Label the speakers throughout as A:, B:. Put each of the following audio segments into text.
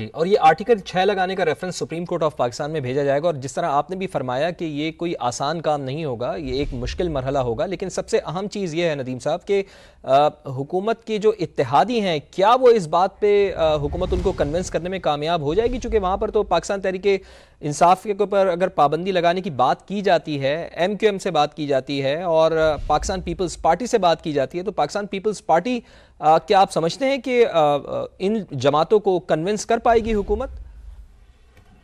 A: जी, और ये आर्टिकल 6 लगाने का reference supreme court of Pakistan में भेजा जाएगा, और जिस तरह आपने भी फरमाया कि ये कोई आसान काम नहीं होगा, ये एक मुश्किल मरहला होगा, लेकिन सबसे अहम चीज़ ये है नदीम साहब कि हुकूमत के जो इत्तेहादी हैं, क्या वो इस बात पे हुकूमत उनको कन्विंस करने में कामयाब हो जाएगी? चूँकि वहाँ पर तो पाकिस्तान तहरीक इंसाफ के ऊपर अगर पाबंदी लगाने की बात की जाती है, MQM से बात की जाती है और पाकिस्तान पीपल्स पार्टी से बात की जाती है, तो पाकिस्तान पीपल्स पार्टी क्या आप समझते हैं कि इन जमातों को कन्विंस कर पाएगी हुकूमत?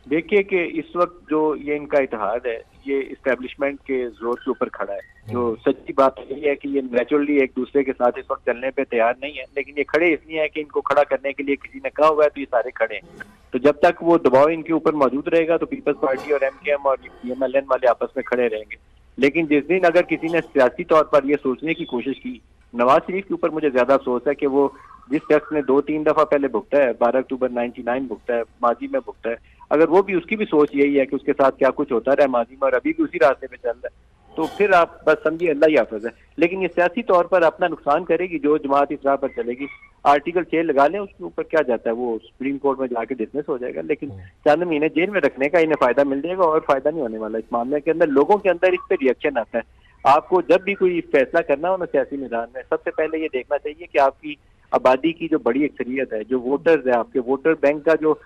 B: देखिए कि इस वक्त जो ये इनका इत्तेहाद है, ये इस्टेब्लिशमेंट के जोर के ऊपर खड़ा है। जो सच्ची बात यही है कि ये नेचुरली एक दूसरे के साथ इस वक्त चलने पे तैयार नहीं है, लेकिन ये खड़े इसलिए है कि इनको खड़ा करने के लिए किसी ने कहा हुआ है, तो ये सारे खड़े हैं। तो जब तक वो दबाव इनके ऊपर मौजूद रहेगा तो पीपल्स पार्टी और MKM और PMLN वाले आपस में खड़े रहेंगे। लेकिन जिस दिन अगर किसी ने सियासी तौर पर ये सोचने की कोशिश की, नवाज शरीफ के ऊपर मुझे ज्यादा अफसोस है कि वो जिस शख्स ने 2-3 दफा पहले भुगता है, 12 अक्टूबर 99 भुगता है, माजी में भुगता है, अगर वो भी उसकी भी सोच यही है कि उसके साथ क्या कुछ होता रहा माजी में और अभी भी उसी रास्ते पे चल रहा है, तो फिर आप बस समझिए अल्लाह ही हाफिज है। लेकिन ये सियासी तौर पर अपना नुकसान करेगी जो जमात इस राह पर चलेगी। आर्टिकल 6 लगा लें, उसके ऊपर क्या जाता है, वो सुप्रीम कोर्ट में जाके डिसमिस हो जाएगा, लेकिन चंद महीने जेल में रखने का इन्हें फायदा मिल जाएगा और फायदा नहीं होने वाला इस मामले के अंदर। लोगों के अंदर इस पर रिएक्शन आता है। आपको जब भी कोई फैसला करना हो ना सियासी मैदान में, सबसे पहले ये देखना चाहिए कि आपकी आबादी की जो बड़ी अक्सरियत है, जो वोटर्स है, आपके वोटर बैंक का जो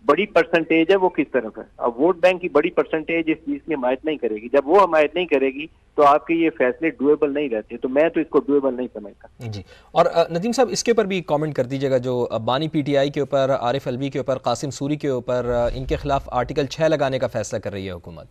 B: बड़ी परसेंटेज है वो किस तरफ है। अब वोट बैंक की बड़ी परसेंटेज इस चीज की हमायत नहीं करेगी। जब वो हमायत नहीं करेगी तो आपके ये फैसले डुएबल नहीं रहते। तो मैं तो इसको डुएबल नहीं समझता।
A: जी, और नदीम साहब इसके ऊपर भी कमेंट कर दीजिएगा, जो बानी PTI के ऊपर, आरिफ अलवी के ऊपर, कासिम सूरी के ऊपर, इनके खिलाफ आर्टिकल 6 लगाने का फैसला कर रही है हुकूमत।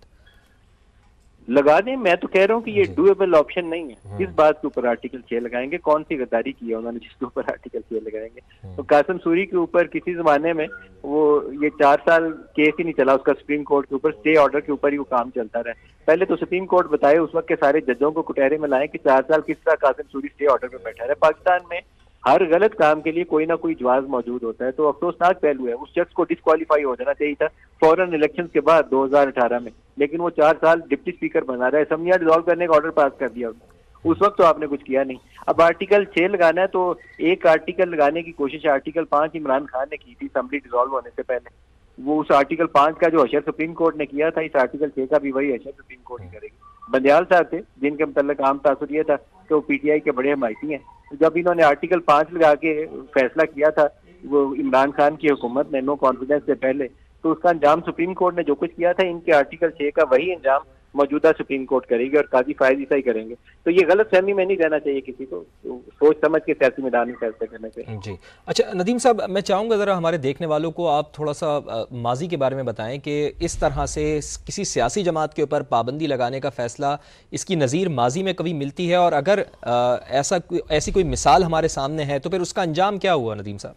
B: लगा दें, मैं तो कह रहा हूँ कि ये डुएबल ऑप्शन नहीं है। किस बात के ऊपर आर्टिकल 6 लगाएंगे? कौन सी गद्दारी की है उन्होंने जिसके ऊपर आर्टिकल 6 लगाएंगे? तो कासिम सूरी के ऊपर किसी जमाने में वो ये 4 साल केस ही नहीं चला उसका सुप्रीम कोर्ट के ऊपर, स्टे ऑर्डर के ऊपर ही वो काम चलता रहा। पहले तो सुप्रीम कोर्ट बताए उस वक्त के सारे जजों को कुटहरे में लाए कि 4 साल किस तरह कासिम सूरी स्टे ऑर्डर में बैठा रहा। पाकिस्तान में हर गलत काम के लिए कोई ना कोई जवाब मौजूद होता है। तो अफसोसनाक पहलू है, उस शख्स को डिस्क्वालीफाई हो जाना चाहिए था फौरन इलेक्शन के बाद 2018 में, लेकिन वो 4 साल डिप्टी स्पीकर बना रहा है। असेंबली डिसॉल्व करने का ऑर्डर पास कर दिया उसने, उस वक्त तो आपने कुछ किया नहीं। अब आर्टिकल 6 लगाना है तो एक आर्टिकल लगाने की कोशिश आर्टिकल 5 इमरान खान ने की थी असेंबली डिसॉल्व होने से पहले। वो उस आर्टिकल 5 का जो हशर सुप्रीम कोर्ट ने किया था, इस आर्टिकल 6 का भी वही हशर सुप्रीम कोर्ट ही करेगी। बंदयाल साहब थे जिनके मतलब आम तासुर ये था कि वो PTI के बड़े हमायती हैं। जब इन्होंने आर्टिकल 5 लगा के फैसला किया था वो इमरान खान की हुकूमत ने नो कॉन्फिडेंस से पहले, तो उसका अंजाम सुप्रीम कोर्ट ने जो कुछ किया था, इनके आर्टिकल 6 का वही अंजाम मौजूदा सुप्रीम कोर्ट करेगी और काजी फायद ईसा ही करेंगे। तो ये गलत फहमी में नहीं रहना चाहिए किसी को, तो सोच समझ के सियासी मैदान में फैसले करने चाहिए।
A: जी, अच्छा नदीम साहब, मैं चाहूँगा ज़रा हमारे देखने वालों को आप थोड़ा सा माजी के बारे में बताएं कि इस तरह से किसी सियासी जमात के ऊपर पाबंदी लगाने का फ़ैसला, इसकी नज़ीर माजी में कभी मिलती है, और अगर ऐसी कोई मिसाल हमारे सामने है तो फिर उसका अंजाम क्या हुआ नदीम साहब?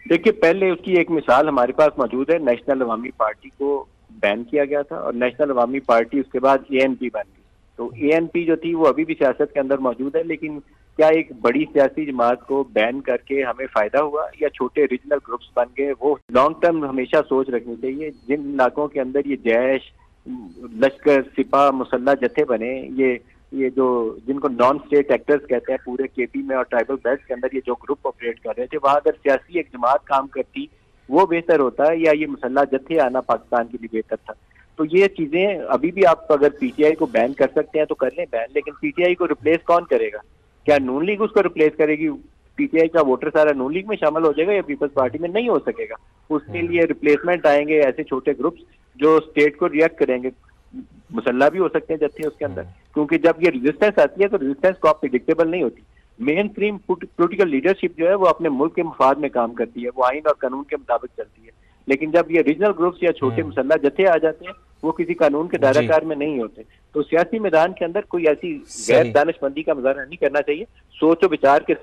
B: देखिए, पहले उसकी एक मिसाल हमारे पास मौजूद है। नेशनल अवामी पार्टी को बैन किया गया था और नेशनल अवामी पार्टी उसके बाद ANP बन गई। तो ANP जो थी वो अभी भी सियासत के अंदर मौजूद है, लेकिन क्या एक बड़ी सियासी जमात को बैन करके हमें फायदा हुआ या छोटे रीजनल ग्रुप्स बन गए? वो लॉन्ग टर्म हमेशा सोच रखनी चाहिए। जिन इलाकों के अंदर ये जैश, लश्कर, सिपा, मुसल्ला जत्थे बने, ये जो जिनको नॉन स्टेट एक्टर्स कहते हैं पूरे KP में और ट्राइबल बेल्ट के अंदर ये जो ग्रुप ऑपरेट कर रहे थे, वहां अगर सियासी एक जमात काम करती वो बेहतर होता है या ये मुसल्ला जत्थे आना पाकिस्तान के लिए बेहतर था? तो ये चीजें अभी भी आप अगर PTI को बैन कर सकते हैं तो कर लें बैन, लेकिन PTI को रिप्लेस कौन करेगा? क्या नून लीग उसको रिप्लेस करेगी? PTI का वोटर सारा नून लीग में शामिल हो जाएगा या पीपल्स पार्टी में? नहीं हो सकेगा। उसके लिए रिप्लेसमेंट आएंगे ऐसे छोटे ग्रुप्स जो स्टेट को रिएक्ट करेंगे। मुसल्ला भी हो सकते हैं जत्थे उसके अंदर, क्योंकि जब ये रेजिस्टेंस आती है तो रेजिस्टेंस को आप प्रेडिक्टेबल नहीं होती। मेन स्ट्रीम पॉलिटिकल लीडरशिप जो है वो अपने मुल्क के मफाद में काम करती है, वो आइन और कानून के मुताबिक चलती है। लेकिन जब ये रीजनल ग्रुप्स या छोटे मुसल्ला जत्थे आ जाते हैं वो किसी कानून के दायराकार में नहीं होते। तो सियासी मैदान के अंदर कोई ऐसी गैर दानिशमंदी का मुजाहरा नहीं करना चाहिए। सोच विचार
A: कर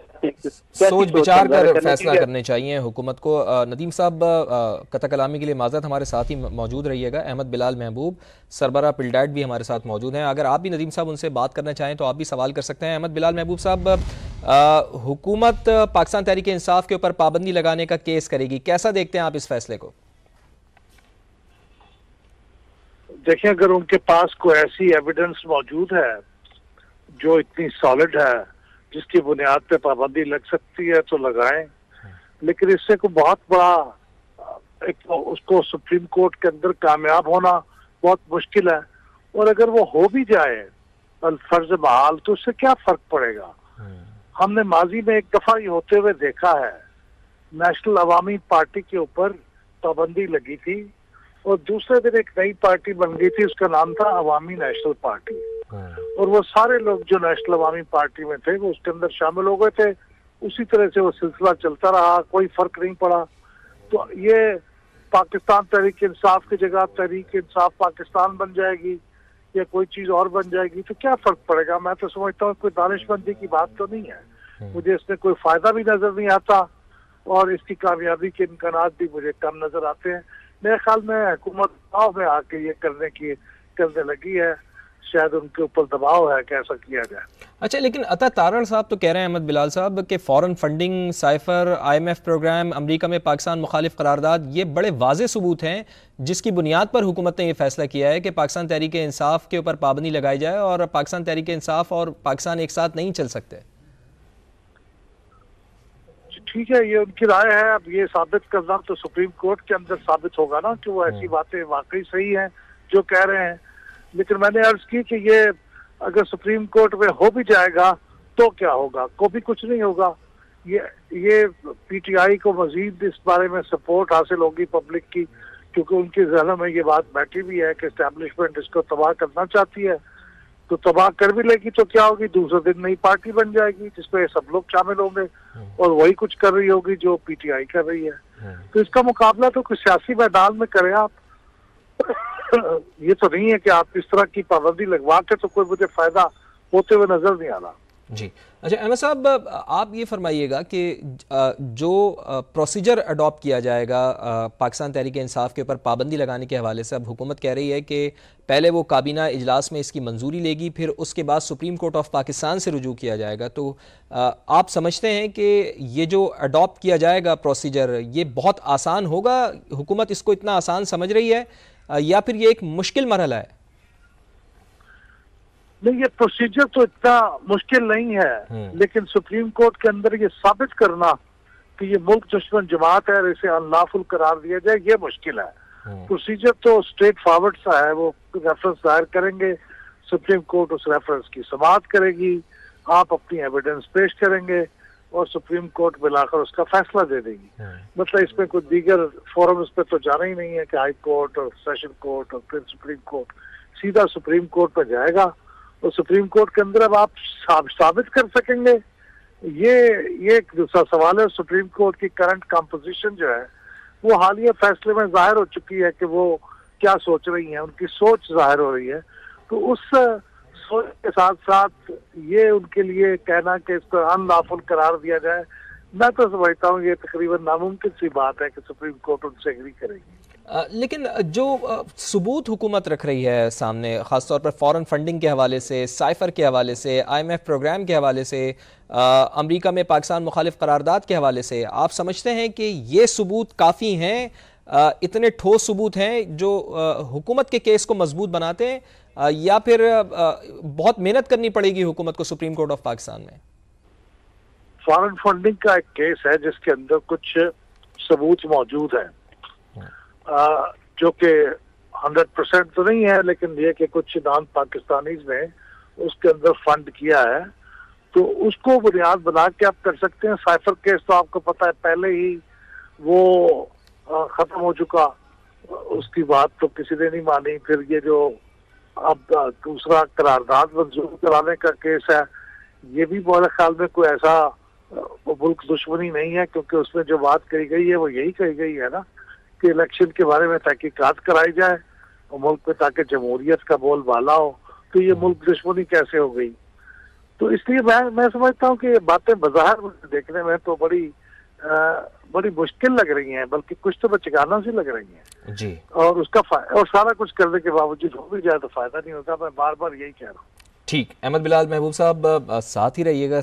A: फैसला करने चाहिए हुकूमत को। नदीम साहब, कतल कलामी के लिए माजरत, हमारे साथ ही मौजूद रहिएगा। अहमद बिलाल महबूब सरबरा पिल्डाइट भी हमारे साथ मौजूद हैं। अगर आप भी नदीम साहब उनसे बात करना चाहें तो आप भी सवाल कर सकते हैं। अहमद बिलाल महबूब साहब, हुकूमत पाकिस्तान तहरीक इंसाफ के ऊपर पाबंदी लगाने का केस करेगी, कैसा देखते हैं आप इस फैसले को?
C: देखिए, अगर उनके पास कोई ऐसी एविडेंस मौजूद है जो इतनी सॉलिड है जिसकी बुनियाद पे पाबंदी लग सकती है तो लगाएं, लेकिन इससे कोई बहुत बड़ा एक तो उसको सुप्रीम कोर्ट के अंदर कामयाब होना बहुत मुश्किल है, और अगर वो हो भी जाए फर्ज बहाल तो उससे क्या फर्क पड़ेगा। हमने माजी में एक दफा ये होते हुए देखा है, नेशनल अवामी पार्टी के ऊपर पाबंदी लगी थी और दूसरे दिन एक नई पार्टी बन गई थी, उसका नाम था अवामी नेशनल पार्टी, और वो सारे लोग जो नेशनल अवामी पार्टी में थे वो उसके अंदर शामिल हो गए थे। उसी तरह से वो सिलसिला चलता रहा, कोई फर्क नहीं पड़ा। तो ये पाकिस्तान तहरीक इंसाफ की जगह तहरीक इंसाफ पाकिस्तान बन जाएगी या कोई चीज और बन जाएगी तो क्या फर्क पड़ेगा। मैं तो समझता हूँ कोई दानिशमंदी की बात तो नहीं है, मुझे इसमें कोई फायदा भी नजर नहीं आता और इसकी कामयाबी के इम्कानात भी मुझे कम नजर आते हैं। मेरे ख्याल में हुकूमत दबाव में आके ये करने लगी है, शायद उनके ऊपर दबाव है कि ऐसा किया जाए।
A: अच्छा, लेकिन अता तारड़ साहब तो कह रहे हैं, अहमद बिलाल साहब, कि foreign funding, cipher, IMF programme, America में पाकिस्तान मुखालिफ करारदाद, ये बड़े वाज़े सबूत हैं जिसकी बुनियाद पर हुकूमत ने यह फैसला किया है कि पाकिस्तान तहरीक इंसाफ के ऊपर पाबंदी लगाई जाए और पाकिस्तान तहरीक इंसाफ और पाकिस्तान एक साथ नहीं चल सकते।
C: ठीक है, ये उनकी राय है। अब ये साबित करना तो सुप्रीम कोर्ट के अंदर साबित होगा ना कि वो ऐसी बातें वाकई सही हैं जो कह रहे हैं। लेकिन मैंने अर्ज की कि ये अगर सुप्रीम कोर्ट में हो भी जाएगा तो क्या होगा, को भी कुछ नहीं होगा। ये PTI को मजीद इस बारे में सपोर्ट हासिल होगी पब्लिक की, क्योंकि उनके ज़हन में ये बात बैठी भी है कि एस्टेब्लिशमेंट इसको तबाह करना चाहती है। तो तबाह कर भी लेगी तो क्या होगी, दूसरे दिन नई पार्टी बन जाएगी जिसपे सब लोग शामिल होंगे और वही कुछ कर रही होगी जो PTI कर रही है। तो इसका मुकाबला तो कुछ सियासी मैदान में करें आप। ये तो नहीं है कि आप इस तरह की पाबंदी लगवा के तो कोई मुझे फायदा होते हुए नजर नहीं आ रहा।
A: जी, अच्छा अहमद साहब, आप ये फरमाइएगा कि जो प्रोसीजर अडॉप्ट किया जाएगा पाकिस्तान तहरीक इंसाफ के ऊपर पाबंदी लगाने के हवाले से, अब हुकूमत कह रही है कि पहले वो काबीना इजलास में इसकी मंजूरी लेगी, फिर उसके बाद सुप्रीम कोर्ट ऑफ पाकिस्तान से रुजू किया जाएगा। तो आप समझते हैं कि ये जो अडॉप्ट किया जाएगा प्रोसीजर, ये बहुत आसान होगा? हुकूमत इसको इतना आसान समझ रही है या फिर ये एक मुश्किल मरहला है?
C: नहीं, ये प्रोसीजर तो इतना मुश्किल नहीं है, लेकिन सुप्रीम कोर्ट के अंदर ये साबित करना कि ये मुल्क दुश्मन जमात है और इसे अनलॉफुल करार दिया जाए, ये मुश्किल है। प्रोसीजर तो स्ट्रेट फॉरवर्ड सा है, वो रेफरेंस दायर करेंगे, सुप्रीम कोर्ट उस रेफरेंस की समाअत करेगी, आप अपनी एविडेंस पेश करेंगे और सुप्रीम कोर्ट मिलाकर उसका फैसला दे देगी। मतलब इसमें कोई दीगर फोरम्स पे तो जाना ही नहीं है कि हाई कोर्ट और सेशन कोर्ट और फिर सुप्रीम कोर्ट, सीधा सुप्रीम कोर्ट पे जाएगा और सुप्रीम कोर्ट के अंदर अब आप साबित कर सकेंगे। ये एक दूसरा सवाल है। सुप्रीम कोर्ट की करंट कंपोजिशन जो है वो हालिया फैसले में जाहिर हो चुकी है कि वो क्या सोच रही हैं, उनकी सोच जाहिर हो रही है। तो उस सोच के साथ साथ ये उनके लिए कहना कि इसको अनलॉफुल करार दिया जाए, मैं तो समझता हूँ ये तकरीबन नामुमकिन सी बात है कि सुप्रीम कोर्ट उनसे एग्री करेगी।
A: लेकिन जो सबूत हुकूमत रख रही है सामने, ख़ासतौर पर फ़ॉरेन फंडिंग के हवाले से, साइफ़र के हवाले से, IMF प्रोग्राम के हवाले से, अमेरिका में पाकिस्तान मुखालिफ करारदाद के हवाले से, आप समझते हैं कि ये सबूत काफ़ी हैं, इतने ठोस सबूत हैं जो हुकूमत के केस को मजबूत बनाते हैं, या फिर बहुत मेहनत करनी पड़ेगी हुकूमत को सुप्रीम कोर्ट ऑफ पाकिस्तान में?
C: फॉरेन फंडिंग का एक केस है जिसके अंदर कुछ सबूत मौजूद हैं, जो कि 100% तो नहीं है, लेकिन ये कि कुछ नॉन पाकिस्तानीज ने उसके अंदर फंड किया है, तो उसको बुनियाद बना के आप कर सकते हैं। साइफर केस तो आपको पता है पहले ही वो खत्म हो चुका, उसकी बात तो किसी ने नहीं मानी। फिर ये जो अब दूसरा करारदाद मंजूर कराने का केस है, ये भी मेरे ख्याल में कोई ऐसा मुल्क दुश्मनी नहीं है, क्योंकि उसमें जो बात कही गई है वो यही कही गई है ना कि इलेक्शन के बारे में तहकीकात कराई जाए और मुल्क में, ताकि जमहूरियत का बोलबाला हो। तो ये मुल्क दुश्मनी कैसे हो गई? तो इसलिए मैं समझता हूँ कि ये बातें बाजार देखने में तो बड़ी मुश्किल लग रही हैं, बल्कि कुछ तो बचकाना सी लग रही हैं
A: जी।
C: और उसका और सारा कुछ करने के बावजूद हो भी जाए तो फायदा नहीं होता। मैं बार बार यही कह रहा हूँ।
A: ठीक, अहमद बिलाल महबूब साहब, साथ ही रहिएगा।